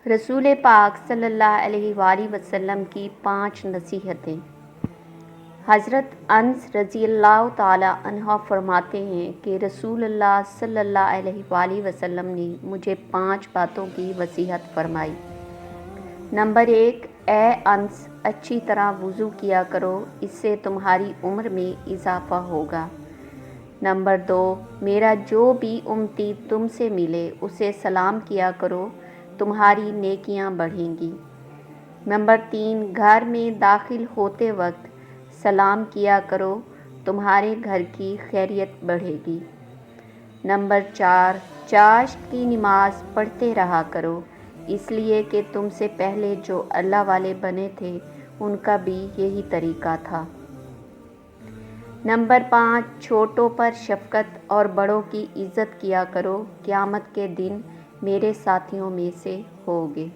رسول پاک صلی اللہ علیہ وآلہ وسلم کی 5 نصیحتیں۔ حضرت انس رضی اللہ تعالی عنہ فرماتے ہیں کہ رسول اللہ صلی اللہ علیہ وآلہ وسلم نے مجھے 5 باتوں کی وصیت فرمائی۔ نمبر 1، اے انس، اچھی طرح وضو کیا کرو، اس سے تمہاری عمر میں اضافہ ہوگا۔ نمبر 2، میرا جو بھی امتی تم سے ملے اسے سلام کیا کرو، تمہاری نیکیاں بڑھیں گی۔ نمبر 3، گھر میں داخل ہوتے وقت سلام کیا کرو، تمہارے گھر کی خیریت بڑھے گی۔ نمبر 4، چاشت کی نماز پڑھتے رہا کرو، اس لیے کہ تم سے پہلے جو اللہ والے بنے تھے ان کا بھی یہی طریقہ تھا۔ نمبر 5، چھوٹوں پر شفقت اور بڑوں کی عزت کیا کرو، قیامت کے دن میرے ساتھیوں میں سے ہوگے۔